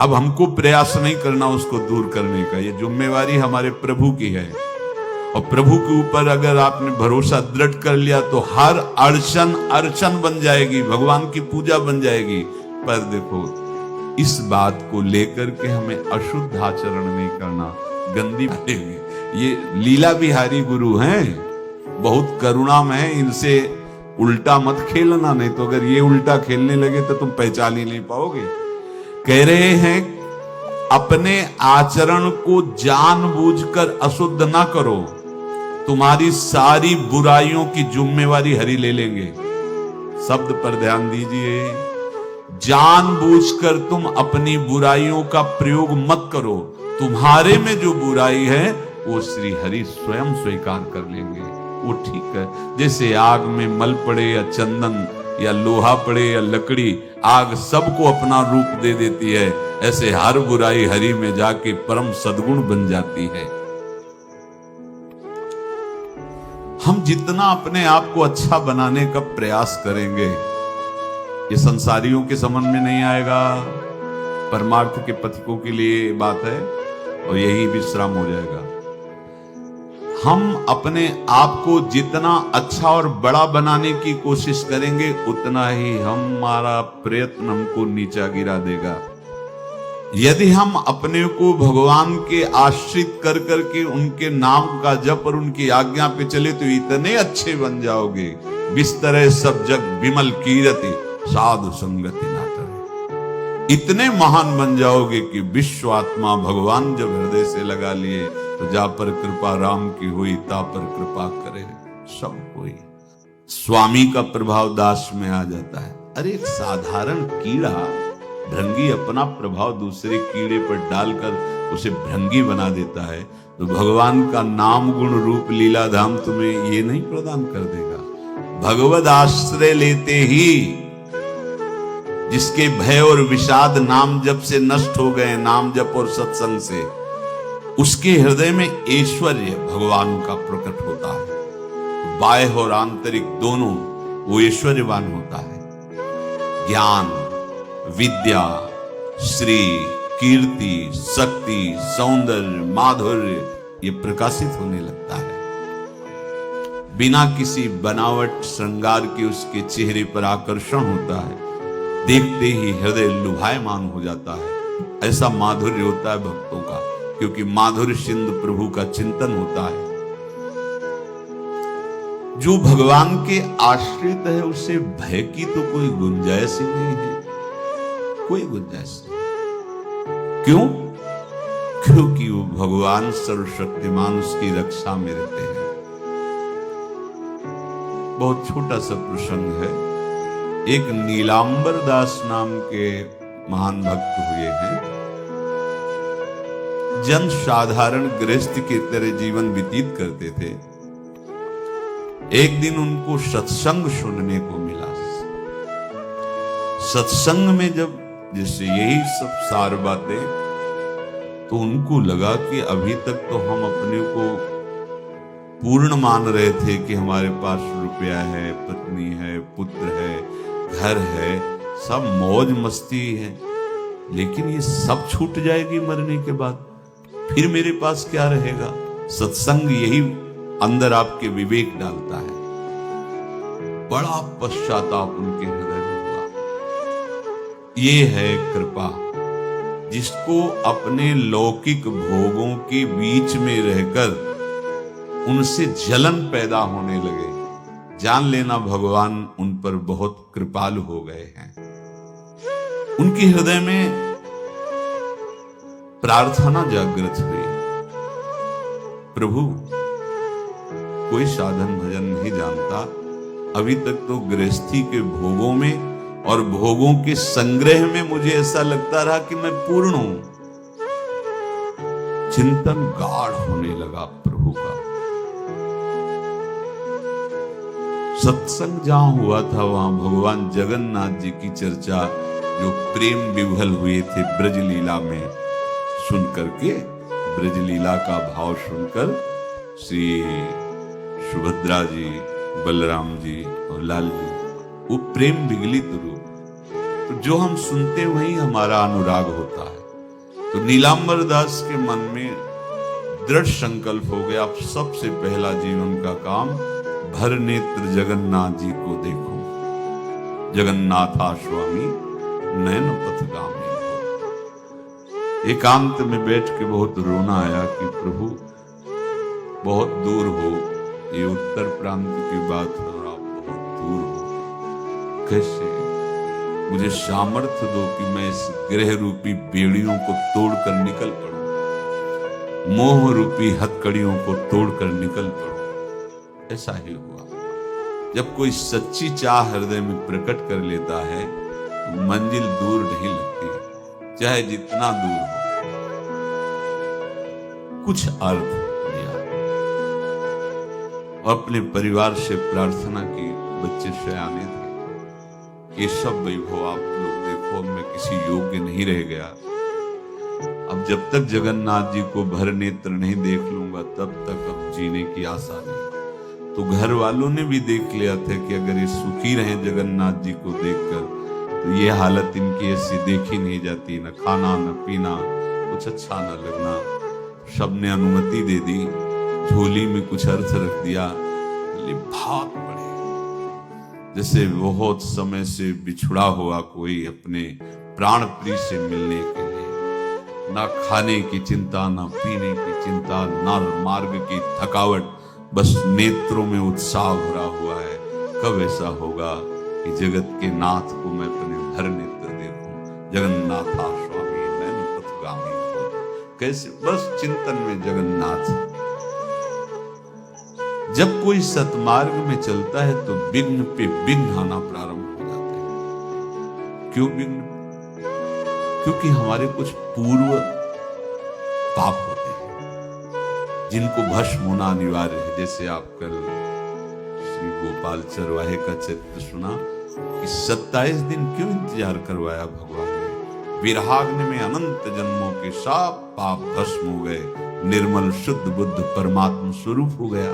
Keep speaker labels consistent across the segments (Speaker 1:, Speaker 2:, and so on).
Speaker 1: अब हमको प्रयास नहीं करना उसको दूर करने का, ये जिम्मेवारी हमारे प्रभु की है। और प्रभु के ऊपर अगर आपने भरोसा दृढ़ कर लिया तो हर अड़चन अड़चन बन जाएगी, भगवान की पूजा बन जाएगी। पर देखो, इस बात को लेकर के हमें अशुद्ध आचरण नहीं करना, गंदी पड़ेगी। ये लीला बिहारी गुरु हैं, बहुत करुणामय है, इनसे उल्टा मत खेलना, नहीं तो अगर ये उल्टा खेलने लगे तो तुम पहचान ही नहीं पाओगे। कह रहे हैं अपने आचरण को जानबूझकर अशुद्ध ना करो, तुम्हारी सारी बुराइयों की जिम्मेवारी हरि ले लेंगे। शब्द पर ध्यान दीजिए, जानबूझकर तुम अपनी बुराइयों का प्रयोग मत करो, तुम्हारे में जो बुराई है वो श्री हरि स्वयं स्वीकार कर लेंगे। वो ठीक है, जैसे आग में मल पड़े या चंदन या लोहा पड़े या लकड़ी, आग सबको अपना रूप दे देती है, ऐसे हर बुराई हरि में जाके परम सद्गुण बन जाती है। हम जितना अपने आप को अच्छा बनाने का प्रयास करेंगे, ये संसारियों के समझ में नहीं आएगा, परमार्थ के पथिकों के लिए बात है, और यही विश्राम हो जाएगा। हम अपने आप को जितना अच्छा और बड़ा बनाने की कोशिश करेंगे, उतना ही हमारा प्रयत्न हमको नीचा गिरा देगा। यदि हम अपने को भगवान के आश्रित कर करके उनके नाम का जप और उनकी आज्ञा पे चले तो इतने अच्छे बन जाओगे, बिस्तरे सब जग विमल कीरति साधु संगति ना करे। इतने महान बन जाओगे कि विश्व आत्मा भगवान जब हृदय से लगा लिए तो जा पर कृपा राम की हुई, ता पर कृपा करे सब कोई। स्वामी का प्रभाव दास में आ जाता है। अरे एक साधारण कीड़ा भृंगी अपना प्रभाव दूसरे कीड़े पर डालकर उसे भृंगी बना देता है, तो भगवान का नाम गुण रूप लीला धाम तुम्हें ये नहीं प्रदान कर देगा। भगवद आश्रय लेते ही जिसके भय और विषाद नाम जप से नष्ट हो गए, नाम जप और सत्संग से, उसके हृदय में ऐश्वर्य भगवान का प्रकट होता है। बाह्य और आंतरिक दोनों वो ऐश्वर्यवान होता है। ज्ञान, विद्या, श्री, कीर्ति, शक्ति, सौंदर्य, माधुर्य ये प्रकाशित होने लगता है। बिना किसी बनावट श्रृंगार के उसके चेहरे पर आकर्षण होता है, देखते ही हृदय लुभायमान हो जाता है। ऐसा माधुर्य होता है भक्तों का, क्योंकि माधुर्य सिंधु प्रभु का चिंतन होता है। जो भगवान के आश्रित है उसे भय की तो कोई गुंजाइश ही नहीं है, कोई गुंजाइश नहीं। क्यों? क्योंकि वो भगवान सर्वशक्तिमान उसकी रक्षा में रहते हैं। बहुत छोटा सा प्रसंग है। एक नीलांबर दास नाम के महान भक्त हुए हैं, जन साधारण गृहस्थ की तरह जीवन व्यतीत करते थे। एक दिन उनको सत्संग सुनने को मिला। सत्संग में जब जैसे यही सब सार बातें, तो उनको लगा कि अभी तक तो हम अपने को पूर्ण मान रहे थे कि हमारे पास रुपया है, पत्नी है, पुत्र है, घर है, सब मौज मस्ती है, लेकिन ये सब छूट जाएगी मरने के बाद, फिर मेरे पास क्या रहेगा? सत्संग यही अंदर आपके विवेक डालता है। बड़ा पश्चाताप उनके हृदय में हुआ। ये है कृपा, जिसको अपने लौकिक भोगों के बीच में रहकर उनसे जलन पैदा होने लगे, जान लेना भगवान उन पर बहुत कृपालु हो गए हैं। उनके हृदय में प्रार्थना जागृत हुई, प्रभु कोई साधन भजन नहीं जानता, अभी तक तो गृहस्थी के भोगों में और भोगों के संग्रह में मुझे ऐसा लगता रहा कि मैं पूर्ण हूं। चिंतन गाढ़ होने लगा प्रभु का। सत्संग जहां हुआ था वहां भगवान जगन्नाथ जी की चर्चा, जो प्रेम विभल हुए थे ब्रज लीला में, सुन करके ब्रज लीला का भाव सुनकर श्री सुभद्रा जी, बलराम जी और लाल जी, वो प्रेम विगलित रूप, तो जो हम सुनते वही हमारा अनुराग होता है। तो नीलांबर दास के मन में दृढ़ संकल्प हो गया, अब सबसे पहला जीवन का काम भर नेत्र जगन्नाथ जी को देखो। जगन्नाथा स्वामी नयन पथगामी। एकांत में बैठ के बहुत रोना आया कि प्रभु बहुत दूर हो, ये उत्तर प्रांत की बात है और आप बहुत दूर हो, कैसे मुझे सामर्थ्य दो कि मैं इस ग्रह रूपी बेड़ियों को तोड़कर निकल पड़ूं, मोह रूपी हथकड़ियों को तोड़कर निकल पड़ूं। ऐसा ही हुआ। जब कोई सच्ची चाह हृदय में प्रकट कर लेता है तो मंजिल दूर नहीं लगती, चाहे जितना दूर हो। कुछ अर्थ दिया और अपने परिवार से प्रार्थना की, बच्चे सयाने थे, ये सब वैभव आप लोग देखो, मैं किसी योग्य नहीं रह गया। अब जब तक जगन्नाथ जी को भर नेत्र नहीं देख लूंगा तब तक अब जीने की आशा नहीं। तो घर वालों ने भी देख लिया था कि अगर ये सुखी रहे जगन्नाथ जी को देखकर तो ये हालत इनकी ऐसी देखी नहीं जाती, न खाना न पीना, कुछ अच्छा न लगना। सबने अनुमति दे दी, झोली में कुछ अर्थ रख दिया, भाग पड़े जैसे बहुत समय से बिछुड़ा हुआ कोई अपने प्राण प्रिय से मिलने के लिए। ना खाने की चिंता, ना पीने की चिंता, ना मार्ग की थकावट, बस नेत्रों में उत्साह भरा हुआ है। कब ऐसा होगा कि जगत के नाथ को मैं अपने भर नेत्र देखूं। जगन्नाथा स्वामी नयन पथगामी हो। कैसे बस चिंतन में जगन्नाथ। जब कोई सतमार्ग में चलता है तो विघ्न पे विघ्न आना प्रारंभ हो जाते हैं। क्यों विघ्न? क्योंकि हमारे कुछ पूर्व पाप होते हैं जिनको भस्म होना अनिवार्य है। जैसे आप कल श्री गोपाल चरवाहे का चरित्र सुना कि 27 दिन क्यों इंतजार करवाया भगवान ने। विरहाग्नि में अनंत जन्मों के सब पाप भस्म हो गए, निर्मल शुद्ध बुद्ध परमात्मा स्वरूप हो गया।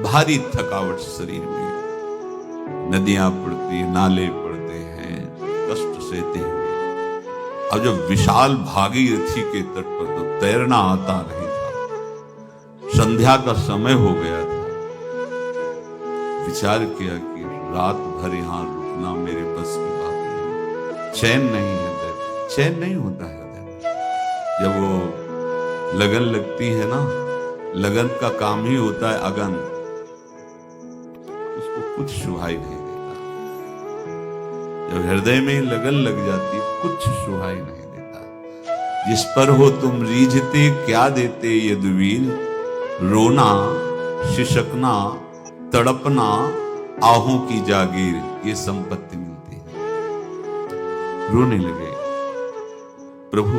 Speaker 1: भारी थकावट शरीर में, नदियां पड़ती, नाले पड़ते हैं, कष्ट सहते हुए। अब जब विशाल भागीरथी के तट पर तो तैरना आता नहीं था, संध्या का समय हो गया था। विचार किया कि रात भर यहां रुकना मेरे बस की बात नहीं। चैन नहीं है हृदय, चैन नहीं होता है हृदय। जब वो लगन लगती है ना, लगन का काम ही होता है अगन, उसको कुछ सुहाई नहीं देता। जब हृदय में लगन लग जाती है कुछ सुहाई नहीं देता। जिस पर हो तुम रीझते क्या देते यदुवीर, रोना, शिशकना, तड़पना, आहों की जागीर, ये संपत्ति मिलती है। रोने लगे, प्रभु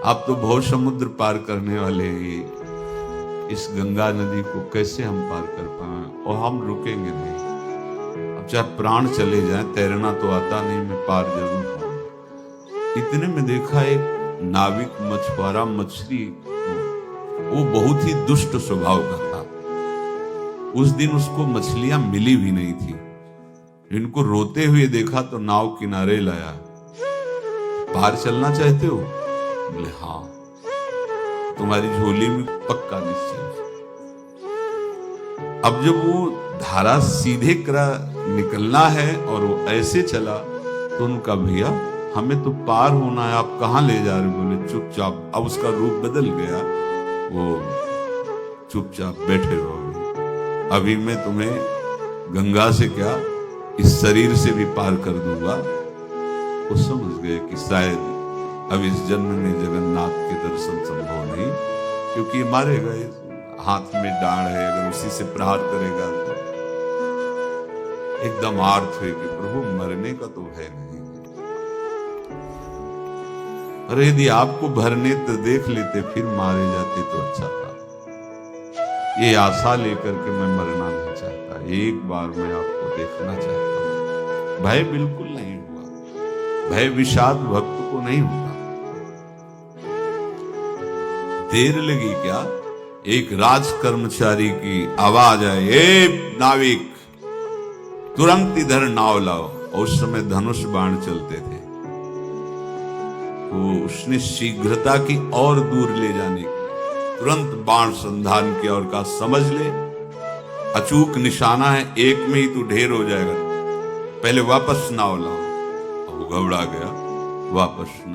Speaker 1: आप तो बहुत समुद्र पार करने वाले हैं, इस गंगा नदी को कैसे हम पार कर पाए, और हम रुकेंगे नहीं। अब चाहे प्राण चले जाएं, तैरना तो आता नहीं, मैं पार जरूर पाऊंगा। इतने में देखा एक नाविक मछुआरा मछली, वो बहुत ही दुष्ट स्वभाव का था। उस दिन उसको मछलियां मिली भी नहीं थी। इनको रोते हुए देखा तो नाव किनारे लाया। पार चलना चाहते हो? बोले हाँ, तुम्हारी झोली में पक्का निश्चय। अब जब वो धारा सीधे निकलना है और वो ऐसे चला तो उनका भैया हमें तो पार होना है, आप कहां ले जा रहे? बोले चुपचाप। अब उसका रूप बदल गया, वो चुपचाप बैठे रहो, अभी मैं तुम्हें गंगा से क्या इस शरीर से भी पार कर दूंगा। वो समझ गए कि शायद अब इस जन्म में जगन्नाथ के दर्शन संभव नहीं, क्योंकि मारे गए, हाथ में डांड है, अगर उसी से प्रहार करेगा तो एकदम आर्थ हुए कि प्रभु मरने का तो भय नहीं। अरे यदि आपको भरने तो देख लेते फिर मारे जाते तो अच्छा था। ये आशा लेकर के मैं मरना नहीं चाहता, एक बार मैं आपको देखना चाहता हूं। भय बिल्कुल नहीं हुआ, भय विषाद भक्त को नहीं होता। देर लगी क्या? एक राज कर्मचारी की आवाज आए, ए नाविक तुरंत इधर नाव लाओ। और उस समय धनुष बाण चलते थे। को उसने शीघ्रता की और दूर ले जाने की, तुरंत बाण संधान की और का समझ ले अचूक निशाना है, एक में ही तू ढेर हो जाएगा, पहले वापस नाव लाओ। वो घबरा गया, वापस